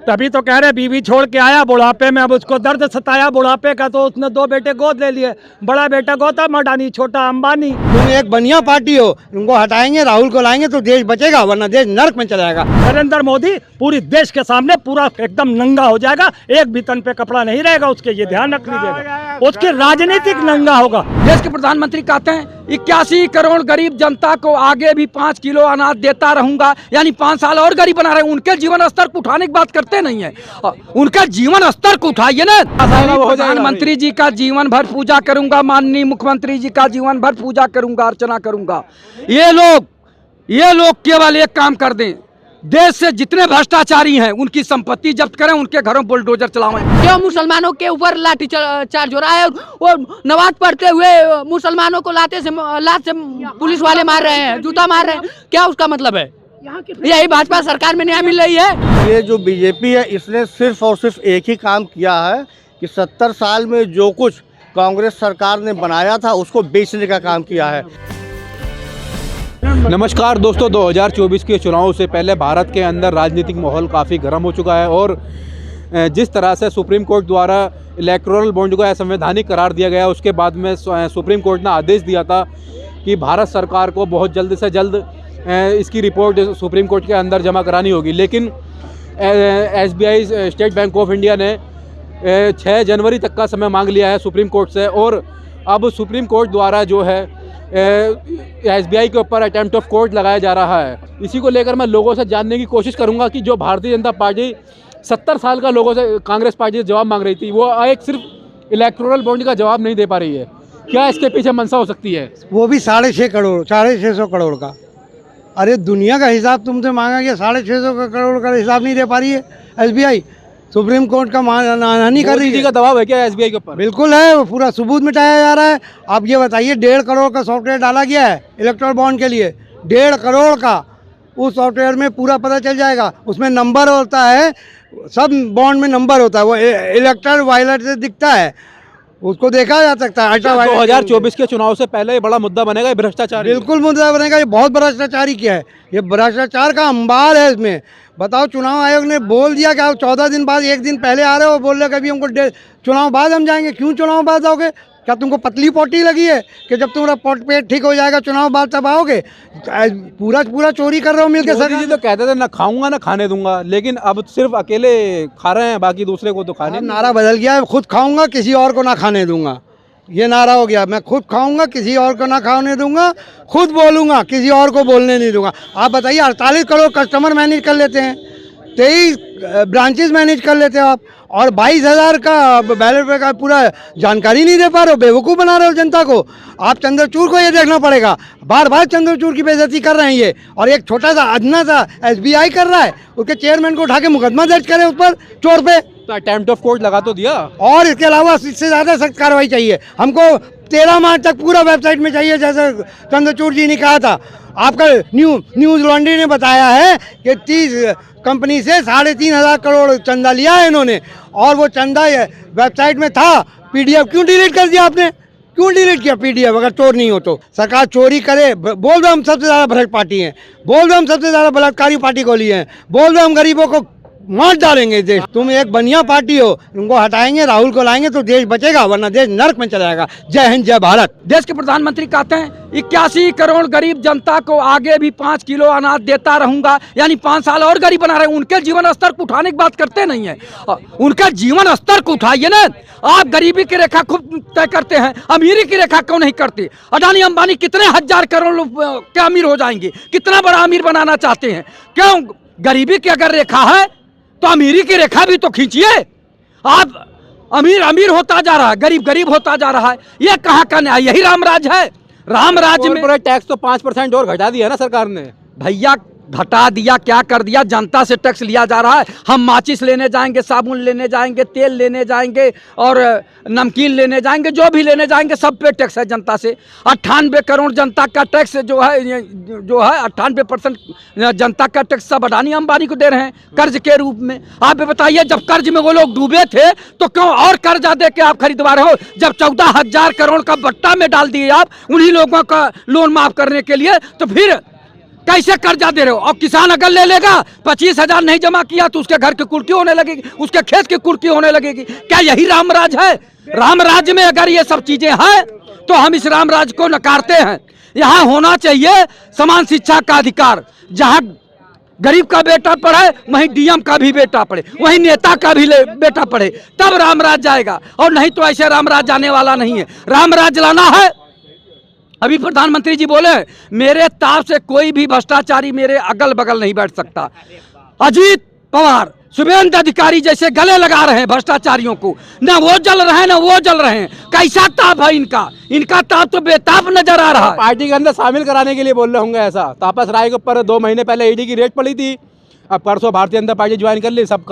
तभी तो कह रहे बीवी छोड़ के आया बुढ़ापे में, अब उसको दर्द सताया बुढ़ापे का, तो उसने 2 बेटे गोद ले लिए। बड़ा बेटा गौतम अडानी, छोटा अंबानी। तुम एक बढ़िया पार्टी हो, उनको हटाएंगे, राहुल को लाएंगे तो देश बचेगा, वरना देश नर्क में चला जाएगा। नरेंद्र मोदी पूरी देश के सामने पूरा एकदम नंगा हो जाएगा, एक भी तन पे कपड़ा नहीं रहेगा उसके, ये ध्यान रख लीजिएगा। उसकी राजनीतिक नंगा होगा। देश के प्रधानमंत्री कहते हैं 81 करोड़ गरीब जनता को आगे भी 5 किलो अनाज देता रहूंगा, यानी 5 साल और गरीब बना रहे। उनके जीवन स्तर को उठाने की बात करते नहीं है, उनका जीवन स्तर को उठाइए ना। प्रधानमंत्री जी का जीवन भर पूजा करूंगा, माननीय मुख्यमंत्री जी का जीवन भर पूजा करूंगा, अर्चना करूंगा। ये लोग केवल एक काम कर दें, देश से जितने भ्रष्टाचारी हैं उनकी संपत्ति जब्त करें, उनके घरों बुलडोजर चलाएं। क्यों मुसलमानों के ऊपर लाठी चार्ज हो रहा है? वो नमाज पढ़ते हुए मुसलमानों को लात से पुलिस वाले मार रहे हैं, जूता मार रहे हैं, क्या उसका मतलब है? यही भाजपा सरकार में न्याय मिल रही है। ये जो बीजेपी है इसने सिर्फ और सिर्फ एक ही काम किया है कि 70 साल में जो कुछ कांग्रेस सरकार ने बनाया था उसको बेचने का काम किया है। नमस्कार दोस्तों, 2024 के चुनाव से पहले भारत के अंदर राजनीतिक माहौल काफ़ी गर्म हो चुका है और जिस तरह से सुप्रीम कोर्ट द्वारा इलेक्टोरल बॉन्ड को असंवैधानिक करार दिया गया, उसके बाद में सुप्रीम कोर्ट ने आदेश दिया था कि भारत सरकार को बहुत जल्द से जल्द इसकी रिपोर्ट सुप्रीम कोर्ट के अंदर जमा करानी होगी। लेकिन SBI state bank of India ने 6 जनवरी तक का समय मांग लिया है सुप्रीम कोर्ट से, और अब सुप्रीम कोर्ट द्वारा जो है SBI के ऊपर अटेम्प्ट ऑफ कोर्ट लगाया जा रहा है। इसी को लेकर मैं लोगों से जानने की कोशिश करूंगा कि जो भारतीय जनता पार्टी 70 साल का लोगों से कांग्रेस पार्टी से जवाब मांग रही थी, वो एक सिर्फ इलेक्टोरल बॉन्ड का जवाब नहीं दे पा रही है। क्या इसके पीछे मंशा हो सकती है? वो भी 6.5 करोड़, 650 करोड़ का। अरे दुनिया का हिसाब तुमसे मांगा गया, 650 करोड़ का हिसाब नहीं दे पा रही है SBI। सुप्रीम कोर्ट का मानहानि कर रही है। का दबाव है क्या SBI के ऊपर? बिल्कुल है, वो पूरा सबूत मिटाया जा रहा है। आप ये बताइए, 1.5 करोड़ का सॉफ्टवेयर डाला गया है इलेक्टोरल बॉन्ड के लिए, 1.5 करोड़ का। उस सॉफ्टवेयर में पूरा पता चल जाएगा, उसमें नंबर होता है, सब बॉन्ड में नंबर होता है, वो इलेक्टोरल वायलेट से दिखता है, उसको देखा जा सकता है। 2024 के चुनाव से पहले ये बड़ा मुद्दा बनेगा ये भ्रष्टाचार? बिल्कुल मुद्दा बनेगा, ये बहुत भ्रष्टाचार ही किया है, ये भ्रष्टाचार का अंबार है इसमें। बताओ, चुनाव आयोग ने बोल दिया कि आप 14 दिन बाद, 1 दिन पहले आ रहे हो, बोल रहे कभी हमको चुनाव बाद हम जाएंगे। क्यों चुनाव बाद आओगे? क्या तुमको पतली पोटी लगी है कि जब तुम्हारा पेट ठीक हो जाएगा चुनाव बाद तब आओगे? पूरा चोरी कर रहे हो मिलकर। मोदी जी तो कहते थे ना खाऊंगा ना खाने दूंगा, लेकिन अब सिर्फ अकेले खा रहे हैं, बाकी दूसरे को तो खाने। नारा बदल गया है, खुद खाऊंगा किसी और को ना खाने दूंगा, ये नारा हो गया। मैं खुद खाऊंगा किसी और को ना खाने दूंगा, खुद बोलूंगा किसी और को बोलने नहीं दूंगा। आप बताइए, 48 करोड़ कस्टमर मैनेज कर लेते हैं, 23 ब्रांचेस मैनेज कर लेते हो आप, और 22,000 का बैलेट का पूरा जानकारी नहीं दे पा रहे हो, बेवकूफ़ बना रहे हो जनता को। आप चंद्रचूड़ को ये देखना पड़ेगा, बार बार चंद्रचूड़ की बेइज्जती कर रहे हैं ये, और एक छोटा सा अदना सा SBI कर रहा है, उसके चेयरमैन को उठा के मुकदमा दर्ज करें उस पर, चोर पे। तो अटेम्प्ट ऑफ कोर्ट लगा तो दिया, और इसके अलावा इससे ज़्यादा सख्त कार्रवाई चाहिए हमको। 13 मार्च तक पूरा वेबसाइट में चाहिए, जैसे चंद्रचूड़ जी ने कहा था। आपका न्यूज़ लॉन्ड्री ने बताया है कि 30 कंपनी से 3,500 करोड़ चंदा लिया है इन्होंने, और वो चंदा वेबसाइट में था। PDF क्यों डिलीट कर दिया आपने? क्यों डिलीट किया PDF? अगर चोर नहीं हो तो सरकार चोरी करे, बोल दो हम सबसे ज़्यादा भ्रष्ट पार्टी हैं, बोल दो हम सबसे ज़्यादा बलात्कारी पार्टी को लिए हैं, बोल दो हम गरीबों को मार डालेंगे देश। तुम एक बढ़िया पार्टी हो, उनको हटाएंगे, राहुल को लाएंगे तो देश बचेगा, वरना देश नर्क में चला जाएगा। जय हिंद, जय भारत। देश के प्रधानमंत्री कहते हैं 81 करोड़ गरीब जनता को आगे भी 5 किलो अनाज देता रहूंगा, यानी 5 साल और गरीब बना रहे। उनके जीवन स्तर को उठाने की बात करते नहीं है, उनका जीवन स्तर को उठाइए ना। आप गरीबी की रेखा खूब तय करते हैं, अमीरी की रेखा क्यों नहीं करते? अडानी अंबानी कितने 1000 करोड़ के अमीर हो जाएंगे, कितना बड़ा अमीर बनाना चाहते हैं? क्यों? गरीबी की अगर रेखा है तो अमीरी की रेखा भी तो खींचिए। आप अमीर होता जा रहा है, गरीब होता जा रहा है, ये कहाँ का न्याय? यही रामराज है। रामराज में टैक्स तो 5% और घटा दिया ना सरकार ने। भैया घटा दिया, क्या कर दिया? जनता से टैक्स लिया जा रहा है। हम माचिस लेने जाएंगे, साबुन लेने जाएंगे, तेल लेने जाएंगे और नमकीन लेने जाएंगे, जो भी लेने जाएंगे सब पे टैक्स है जनता से। 98 करोड़ जनता का टैक्स जो है 98% जनता का टैक्स सब अडानी अंबानी को दे रहे हैं कर्ज के रूप में। आप बताइए, जब कर्ज में वो लोग डूबे थे तो क्यों और कर्जा दे के आप खरीदवा रहे हो? जब 14,000 करोड़ का बट्टा में डाल दिए आप उन्हीं लोगों का लोन माफ करने के लिए, तो फिर कैसे कर्जा दे रहे हो? और किसान अगर ले लेगा 25,000 नहीं जमा किया तो उसके घर की कुर्की होने लगेगी, उसके खेत की कुर्की होने लगेगी। क्या यही रामराज है? रामराज में अगर ये सब चीजें हैं तो हम इस रामराज को नकारते हैं। यहाँ होना चाहिए समान शिक्षा का अधिकार, जहाँ गरीब का बेटा पढ़े वहीं डीएम का भी बेटा पढ़े, वहीं नेता का भी बेटा पढ़े, तब रामराज जाएगा। और नहीं तो ऐसे रामराज जाने वाला नहीं है। रामराज लाना है। अभी प्रधानमंत्री जी बोले मेरे ताप से कोई भी भ्रष्टाचारी मेरे अगल बगल नहीं बैठ सकता। अजीत पवार, शुभेंद्र अधिकारी जैसे गले लगा रहे हैं भ्रष्टाचारियों को, ना वो जल रहे हैं ना वो जल रहे हैं। कैसा ताप है इनका? इनका ताप तो बेताप नजर आ रहा है। पार्टी के अंदर शामिल कराने के लिए बोल रहे होंगे ऐसा। तापस राय के ऊपर 2 महीने पहले ईडी की रेड पड़ी थी, अब परसों भारतीय जनता पार्टी ज्वाइन कर ली, सब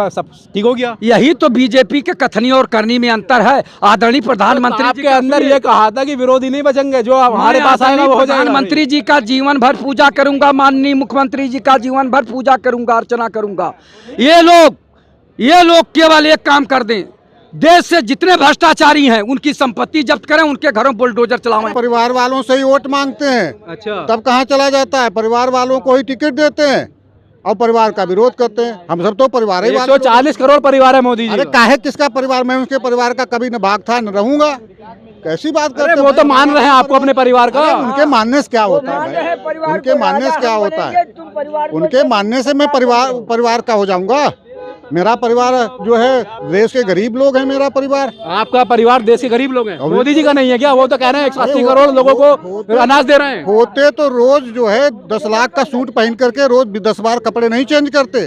ठीक हो गया। यही तो बीजेपी के कथनी और करनी में अंतर है। आदरणीय प्रधानमंत्री जी के अंदर ये कहा था कि विरोधी नहीं बचेंगे, जो हमारे पास आएगा वो हो जाएगा। प्रधानमंत्री जी का जीवन भर पूजा करूंगा, माननीय मुख्यमंत्री जी का जीवन भर पूजा करूंगा, अर्चना करूंगा। ये लोग केवल एक काम कर दें, देश से जितने भ्रष्टाचारी हैं उनकी संपत्ति जब्त करें, उनके घरों बुलडोजर चलाएं। परिवार वालों से ही वोट मांगते हैं, अच्छा, तब कहाँ चला जाता है? परिवार वालों को ही टिकट देते हैं और परिवार का विरोध करते हैं। हम सब तो परिवार ही वाले। 140 करोड़ परिवार है मोदी जी। अरे काहे किसका परिवार? मैं उसके परिवार का कभी न भाग था न रहूंगा। कैसी बात करते वो तो मान रहे हैं आपको अपने परिवार का। उनके मानने से क्या होता है भाई? उनके मानने से क्या होता है? उनके मानने से मैं परिवार का हो जाऊंगा? मेरा परिवार जो है देश के गरीब लोग हैं। मेरा परिवार, आपका परिवार देश के गरीब लोग हैं, मोदी जी का नहीं है क्या? वो तो कह रहे हैं 180 करोड़ लोगों को अनाज दे रहे हैं। होते तो रोज जो है 10 लाख का सूट पहन करके रोज 10 बार कपड़े नहीं चेंज करते।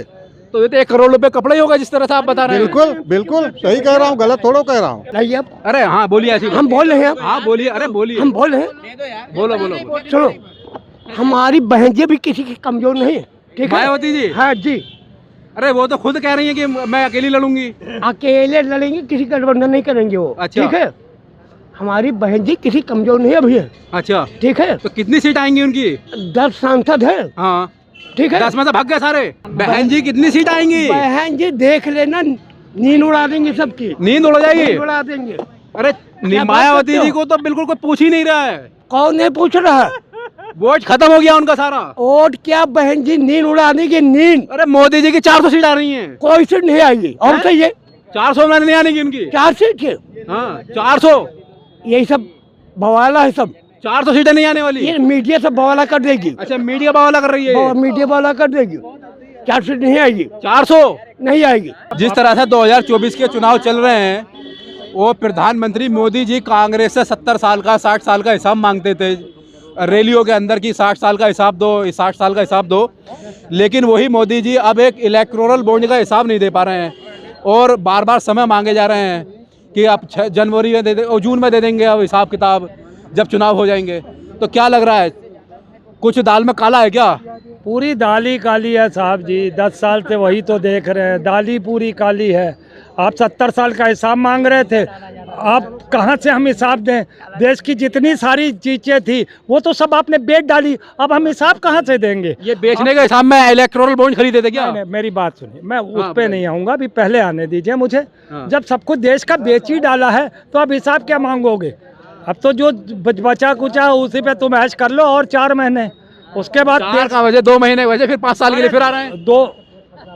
तो ये तो 1 करोड़ रुपए कपड़ा ही होगा जिस तरह से आप बता रहे हैं। बिल्कुल बिल्कुल सही कह रहा हूँ, गलत थोड़ा कह रहा हूँ। अरे हाँ बोलिए, ऐसी हम बोल रहे हैं। हाँ बोलिए, अरे बोलिए, हम बोल रहे हैं। बोलो। सुनो, हमारी बहन जी भी किसी की कमजोर नहीं है, ठीक है? मायावती जी? हाँ जी। अरे वो तो खुद कह रही है कि मैं अकेली लड़ूंगी। अकेले लड़ेंगे, किसी गठबंधन नहीं करेंगे वो। अच्छा। ठीक है? हमारी बहन जी किसी कमजोर नहीं है अभी है, अच्छा, ठीक है? तो कितनी सीट आएंगी उनकी? 10 सांसद है, हाँ ठीक है? 10 में से भाग गए सारे। बहन जी कितनी सीट आएंगी? बहन जी देख लेना, नींद उड़ा देंगे सबकी, नींद उड़ जाएगी। नींद उड़ा देंगे। अरे मायावती जी को तो बिल्कुल कोई पूछ ही नहीं रहा है। कौन नहीं पूछ रहा है? वोट खत्म हो गया उनका सारा। वोट क्या, बहन जी नींद उड़ाने की नींद। अरे मोदी जी की 400 सीट आ रही हैं। कोई सीट नहीं आएगी। और सही है, 400 में नहीं आने की उनकी। 4 सीट है। हाँ 400, यही सब बवाला है सब। 400 सीटें नहीं आने वाली। ये मीडिया सब बवाला कर देगी। अच्छा, मीडिया बवाला कर रही है। मीडिया बवाला कर देगी। 4 सीट नहीं आएगी, 400 नहीं आएगी। जिस तरह से 2024 के चुनाव चल रहे हैं, वो प्रधानमंत्री मोदी जी कांग्रेस से 70 साल का 60 साल का हिसाब मांगते थे रैलियों के अंदर की, 60 साल का हिसाब दो, 60 साल का हिसाब दो। लेकिन वही मोदी जी अब एक इलेक्टोरल बॉन्ड का हिसाब नहीं दे पा रहे हैं और बार बार समय मांगे जा रहे हैं कि आप 6 जनवरी में दे दे और जून में दे देंगे अब हिसाब किताब, जब चुनाव हो जाएंगे। तो क्या लग रहा है, कुछ दाल में काला है क्या? पूरी दाल ही काली है साहब जी। 10 साल से वही तो देख रहे हैं, दाल ही पूरी काली है। आप 70 साल का हिसाब मांग रहे थे, आप कहाँ से हम हिसाब दें? देश की जितनी सारी चीज़ें थी वो तो सब आपने बेच डाली, अब हम हिसाब कहाँ से देंगे? ये बेचने के हिसाब में इलेक्टोरल बॉन्ड खरीदे थे क्या? नहीं, मेरी बात सुनिए, मैं उस पे नहीं आऊँगा, अभी पहले आने दीजिए मुझे। जब सब कुछ देश का बेच ही डाला है तो अब हिसाब क्या मांगोगे? अब तो जो बचा कुचा उसी पे तुम ऐश कर लो और 4 महीने, उसके बाद 4 का वजह 2 महीने वजह, फिर 5 साल के लिए फिर आ रहे हैं। 2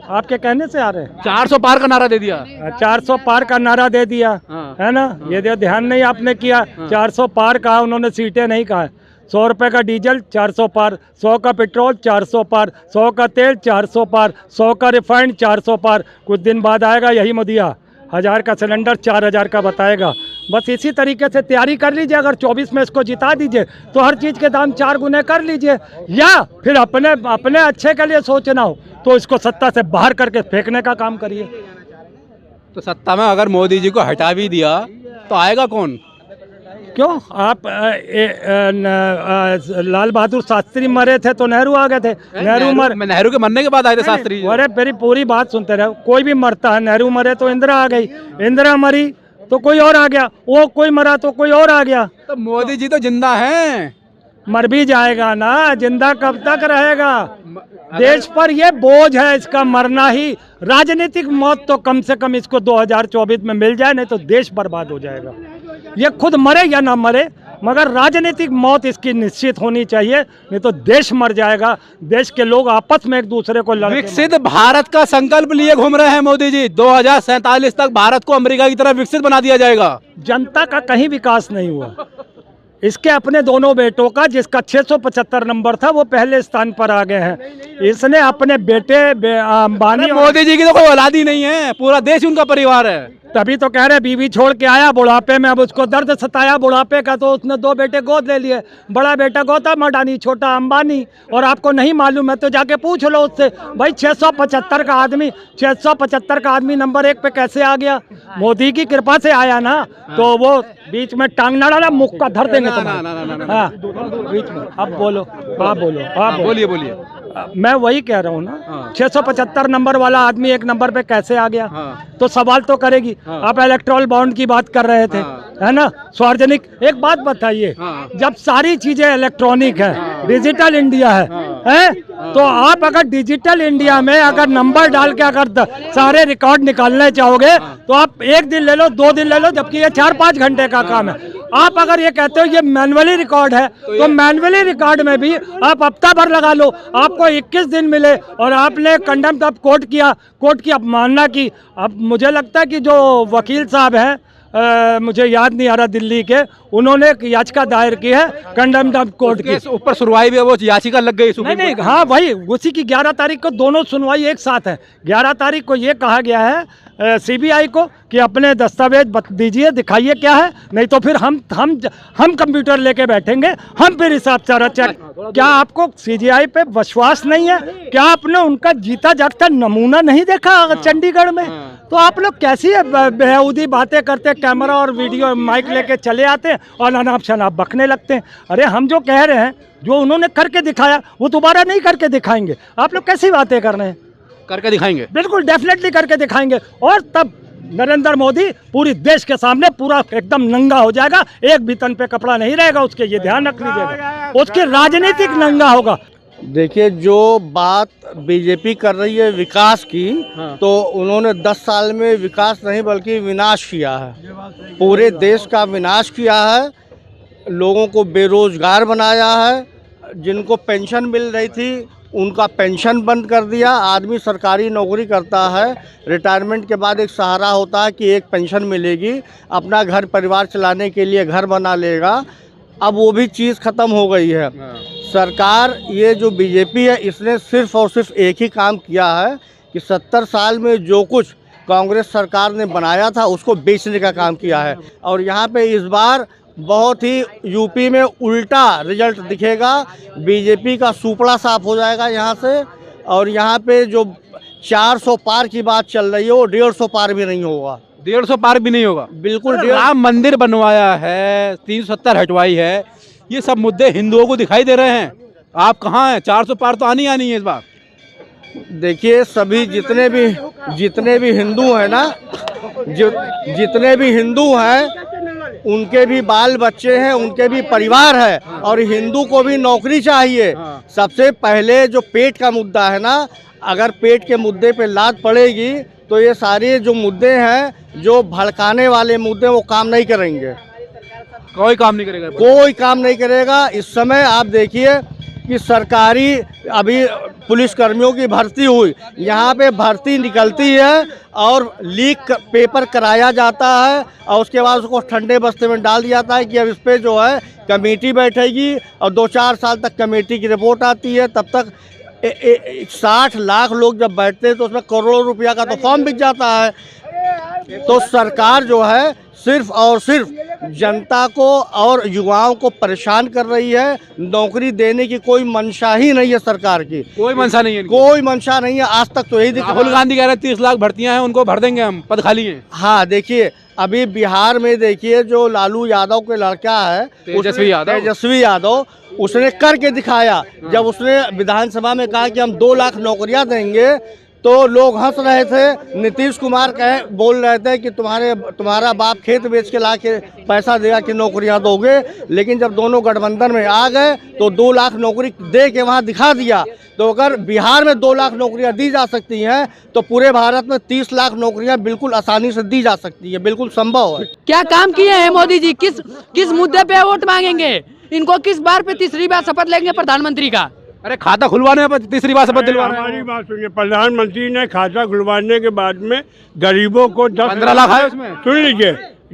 आपके कहने से आ रहे हैं। 400 पार का नारा दे दिया। 400 पार का नारा दे दिया, है ना? ये जो ध्यान नहीं आपने किया, 400 पार कहा उन्होंने, सीटें नहीं कहा। 100 रुपये का डीजल 400 पार, 100 का पेट्रोल 400 पार, 100 का तेल 400 पार, 100 का रिफाइंड 400 पार। कुछ दिन बाद आएगा यही मोदिया, 1000 का सिलेंडर 4000 का बताएगा। बस इसी तरीके से तैयारी कर लीजिए। अगर 24 में इसको जिता दीजिए तो हर चीज़ के दाम 4 गुने कर लीजिए, या फिर अपने अच्छे के लिए सोचना हो तो इसको सत्ता से बाहर करके फेंकने का काम करिए। तो सत्ता में अगर मोदी जी को हटा भी दिया तो आएगा कौन? क्यों? आप लाल बहादुर शास्त्री मरे थे तो नेहरू आ गए थे। नेहरू के मरने के बाद आए थे शास्त्री। अरे मेरी पूरी बात सुनते रहो, कोई भी मरता है, नेहरू मरे तो इंदिरा आ गई, इंदिरा मरी तो कोई और आ गया, वो कोई मरा तो कोई और आ गया। तो मोदी जी तो जिंदा हैं। मर भी जाएगा ना, जिंदा कब तक रहेगा? देश पर ये बोझ है इसका मरना ही। राजनीतिक मौत तो कम से कम इसको 2024 में मिल जाए, नहीं तो देश बर्बाद हो जाएगा। ये खुद मरे या ना मरे, मगर राजनीतिक मौत इसकी निश्चित होनी चाहिए, नहीं तो देश मर जाएगा। देश के लोग आपस में एक दूसरे को लड़ विकसित भारत का संकल्प लिए घूम रहे हैं मोदी जी। 2047 तक भारत को अमेरिका की तरह विकसित बना दिया जाएगा। जनता का कहीं विकास नहीं हुआ। इसके अपने दोनों बेटों का, जिसका 675 नंबर था, वो पहले स्थान पर आ गए हैं। इसने अपने बेटे अंबानी, मोदी जी की तो कोई औलाद ही नहीं है, पूरा देश उनका परिवार है। तभी तो कह रहे बीवी छोड़ के आया बुढ़ापे में, अब उसको दर्द सताया बुढ़ापे का, तो उसने 2 बेटे गोद ले लिए। बड़ा बेटा गौतम अडानी, छोटा अंबानी। और आपको नहीं मालूम है तो जाके पूछ लो उससे, भाई 675 का आदमी, 675 का आदमी नंबर 1 पे कैसे आ गया? मोदी की कृपा से आया ना। तो वो बीच में टांग ना डाला, मुख का धर देंगे तुम्हें। हाँ, बीच में। अब बोलो, आप बोलो, आप बोलिए। मैं वही कह रहा हूँ ना, 675 नंबर वाला आदमी 1 नंबर पे कैसे आ गया? तो सवाल तो करेगी। आप इलेक्ट्रल बॉन्ड की बात कर रहे थे, है ना, सार्वजनिक। एक बात बताइए, जब सारी चीजें इलेक्ट्रॉनिक है, डिजिटल इंडिया है, तो आप अगर डिजिटल इंडिया में अगर नंबर डाल के अगर सारे रिकॉर्ड निकालने चाहोगे तो आप 1 दिन ले लो, 2 दिन ले लो, जबकि ये 4-5 घंटे का काम है। आप अगर ये कहते हो ये मैनुअली रिकॉर्ड है, तो मैनुअली रिकॉर्ड में भी आप हफ्ता भर लगा लो, आपको 21 दिन मिले, और आपने कंडेम्ड ऑफ कोर्ट किया, कोर्ट की अवमानना की। अब मुझे लगता है कि जो वकील साहब हैं, मुझे याद नहीं आ रहा दिल्ली के, उन्होंने एक याचिका दायर की है कंडेम्ड ऑफ कोर्ट की। ऊपर सुनवाई भी वो याचिका लग गई। नहीं, हाँ वही, उसी की 11 तारीख को दोनों सुनवाई एक साथ है। 11 तारीख को ये कहा गया है सीबीआई को कि अपने दस्तावेज दीजिए, दिखाइए क्या है, नहीं तो फिर हम कंप्यूटर लेके बैठेंगे, हम फिर हिसाब सारा चेक। क्या आपको सीबीआई पे विश्वास नहीं है? क्या आपने उनका जीता जागता नमूना नहीं देखा चंडीगढ़ में? तो आप लोग कैसी बेहूदी बातें करते, कैमरा और वीडियो माइक लेके चले आते हैं और अनाप शनाप बकने लगते हैं। अरे हम जो कह रहे हैं, जो उन्होंने करके दिखाया, वो दोबारा नहीं करके दिखाएंगे। आप लोग कैसी बातें कर रहे हैं? करके दिखाएंगे, बिल्कुल डेफिनेटली करके दिखाएंगे। और तब नरेंद्र मोदी पूरी देश के सामने पूरा एकदम नंगा हो जाएगा, एक भी तन पे कपड़ा नहीं रहेगा उसके, ये ध्यान रख लीजिएगा। उसकी राजनीतिक नंगा होगा। देखिए, जो बात बीजेपी कर रही है विकास की, तो उन्होंने 10 साल में विकास नहीं बल्कि विनाश किया है। पूरे देश का विनाश किया है, लोगों को बेरोजगार बनाया है, जिनको पेंशन मिल रही थी उनका पेंशन बंद कर दिया। आदमी सरकारी नौकरी करता है, रिटायरमेंट के बाद एक सहारा होता है कि एक पेंशन मिलेगी, अपना घर परिवार चलाने के लिए घर बना लेगा। अब वो भी चीज़ ख़त्म हो गई है। सरकार, ये जो बीजेपी है, इसने सिर्फ़ और सिर्फ एक ही काम किया है कि 70 साल में जो कुछ कांग्रेस सरकार ने बनाया था उसको बेचने का काम किया है। और यहाँ पे इस बार बहुत ही यूपी में उल्टा रिजल्ट दिखेगा। बीजेपी का सुपड़ा साफ हो जाएगा यहाँ से। और यहाँ पे जो 400 पार की बात चल रही है, वो 150 पार भी नहीं होगा। 150 पार भी नहीं होगा, बिल्कुल। राम मंदिर बनवाया है, 370 हटवाई है, ये सब मुद्दे हिंदुओं को दिखाई दे रहे हैं। आप कहाँ हैं? 400 पार तो आनी है इस बार। देखिए, सभी जितने भी हिंदू हैं ना, जितने भी हिंदू हैं, उनके भी बाल बच्चे हैं, उनके भी परिवार है, और हिंदू को भी नौकरी चाहिए। सबसे पहले जो पेट का मुद्दा है ना, अगर पेट के मुद्दे पे लात पड़ेगी तो ये सारे जो मुद्दे हैं, जो भड़काने वाले मुद्दे, वो काम नहीं करेंगे। कोई काम नहीं करेगा, कोई काम नहीं करेगा। इस समय आप देखिए कि सरकारी अभी पुलिस कर्मियों की भर्ती हुई, यहाँ पे भर्ती निकलती है और लीक पेपर कराया जाता है, और उसके बाद उसको ठंडे बस्ते में डाल दिया जाता है कि अब इस पे जो है कमेटी बैठेगी, और 2-4 साल तक कमेटी की रिपोर्ट आती है। तब तक 60 लाख लोग जब बैठते हैं तो उसमें करोड़ों रुपया का तो फॉर्म बिक जाता है। तो सरकार जो है सिर्फ और सिर्फ जनता को और युवाओं को परेशान कर रही है। नौकरी देने की कोई मंशा ही नहीं है सरकार की, कोई मंशा नहीं है, कोई मंशा नहीं है। आज तक तो यही राहुल गांधी कह रहे 30 लाख भर्तियां हैं, उनको भर देंगे हम, पद खाली हैं। हाँ, देखिए अभी बिहार में देखिए, जो लालू यादव के लड़का है तेजस्वी यादव, उसने करके दिखाया। जब उसने विधानसभा में कहा कि हम 2 लाख नौकरियां देंगे, तो लोग हंस रहे थे। नीतीश कुमार बोल रहे थे कि तुम्हारा बाप खेत बेच के ला के पैसा देगा कि नौकरियां दोगे, लेकिन जब दोनों गठबंधन में आ गए तो 2 लाख नौकरी दे के वहां दिखा दिया। तो अगर बिहार में 2 लाख नौकरियां दी जा सकती हैं तो पूरे भारत में 30 लाख नौकरियां बिल्कुल आसानी से दी जा सकती है, बिल्कुल संभव है। क्या काम किए हैं मोदी जी? किस मुद्दे पे वोट मांगेंगे? इनको किस बार पे तीसरी बार शपथ लेंगे प्रधानमंत्री का? अरे खाता खुलवाने पर तीसरी बार शपथ दिलवा रहे हैं। हमारी बात सुनिए, प्रधानमंत्री ने खाता खुलवाने के बाद में गरीबों को 15 लाख है उसमें। सुन लीजिए,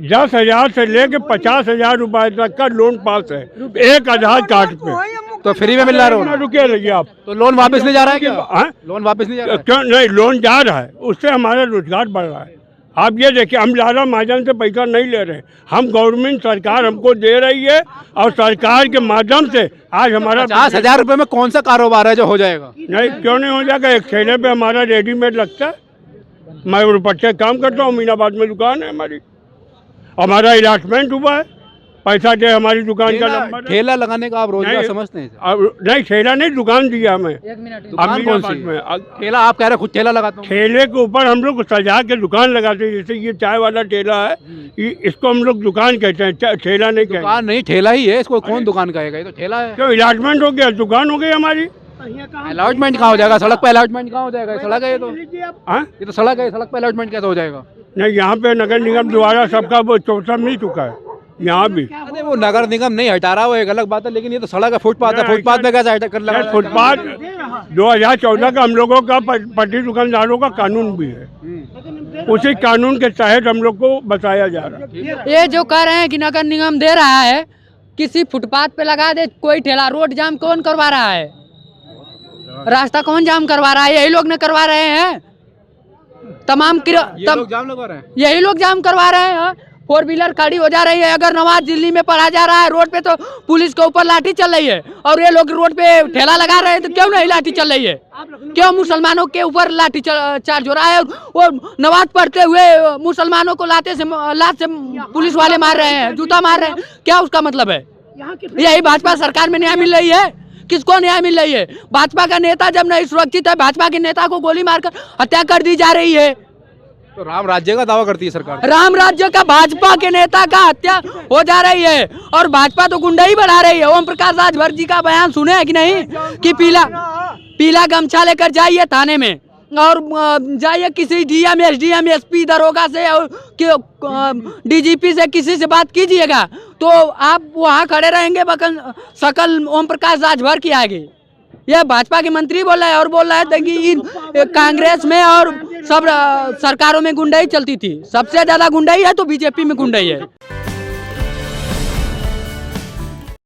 10,000 से लेके 50,000 रुपए तक का लोन पास है एक आधार कार्ड पे। तो फ्री में मिल रहा है। रुके रहिए आप। तो लोन वापस नहीं जा रहा है क्या? हाँ? लोन वापस नहीं जा रहा है? क्यों नहीं? लोन जा रहा है, उससे हमारा रोजगार बढ़ रहा है। आप ये देखिए, हम लाला महाजन से पैसा नहीं ले रहे, हम गवर्नमेंट सरकार हमको दे रही है और सरकार के माध्यम से आज हमारा 50,000 रुपए में कौन सा कारोबार है जो हो जाएगा? नहीं, क्यों नहीं हो जाएगा? एक ठेले पे हमारा रेडीमेड लगता है, मैं रुपट्टे काम करता हूँ, अमीनाबाद में दुकान है हमारी, हमारा इलाजमेंट हुआ है, पैसा दे हमारी दुकान का नंबर। ठेला लगाने का आप रोजगार समझते हैं? नहीं, ठेला नहीं, दुकान दिया हमें। दुकान कौन सी? ठेला आप कह रहे खुद ठेला लगाता हूँ। ठेले के ऊपर हम लोग सजा के दुकान लगाते हैं, जैसे ये चाय वाला ठेला है, इसको हम लोग दुकान कहते हैं, ठेला नहीं कहते। दुकान नहीं, ठेला ही है, इसको कौन दुकान कहेगा? ये तो ठेला है। क्यों? इलाजमेंट हो गया, दुकान हो गई हमारी। अलॉटमेंट कहाँ हो जाएगा? सड़क पे अलॉटमेंट कहाँ हो जाएगा? ये सड़क है, ये तो सड़क है, सड़क पे अलॉटमेंट कैसे हो जाएगा? नहीं, यहाँ पे नगर निगम द्वारा सबका वो चौथा मिल चुका है, यहाँ भी। अरे वो नगर निगम नहीं हटा रहा, वो एक अलग बात है, लेकिन ये तो सड़क है, फुटपाथ है, फुटपाथ में कैसे हटा कर लगा? फुटपाथ 2014 का हम लोगों का पट्टी दुकानदारों का कानून भी है, उसी कानून के तहत हम लोग को बताया जा रहा है। ये जो कह रहे हैं कि नगर निगम दे रहा है, किसी फुटपाथ पे लगा दे कोई ठेला, रोड जाम कौन करवा रहा है? रास्ता कौन जाम करवा रहा है? यही लोग ने करवा रहे हैं। तमाम जाम लगवा रहे हैं, यही लोग जाम करवा रहे हैं। 4 व्हीलर खड़ी हो जा रही है, अगर नमाज दिल्ली में पढ़ा जा रहा है रोड पे तो पुलिस के ऊपर लाठी चल रही है, और ये लोग रोड पे ठेला लगा रहे हैं तो क्यों नहीं लाठी चल रही है? क्यों मुसलमानों के ऊपर लाठी चार्ज हो रहा है? वो नमाज पढ़ते हुए मुसलमानों को लात से पुलिस वाले मार रहे हैं, जूता मार रहे हैं, क्या उसका मतलब है? यही भाजपा सरकार में न्याय मिल रही है? किसको न्याय मिल रही है? भाजपा का नेता जब नहीं सुरक्षित है, भाजपा के नेता को गोली मारकर हत्या कर दी जा रही है। तो राम राज्य का दावा करती है सरकार। राम राज्य का भाजपा के नेता का हत्या हो जा रही है, और भाजपा तो गुंडा ही बढ़ा रही है। ओम प्रकाश राजभर जी का बयान सुने हैं कि नहीं, कि पीला गमछा लेकर जाइए थाने में और जाइए किसी डीएम, एसडीएम, एसपी, दरोगा से और डीजीपी से किसी से बात कीजिएगा तो आप वहाँ खड़े रहेंगे सकल ओम प्रकाश राजभर की आगे। यह भाजपा के मंत्री बोल रहा है, और बोल रहा है कि इन कांग्रेस में और सब सरकारों में गुंडाई चलती थी, सबसे ज्यादा गुंडाई है तो बीजेपी में गुंडाई है।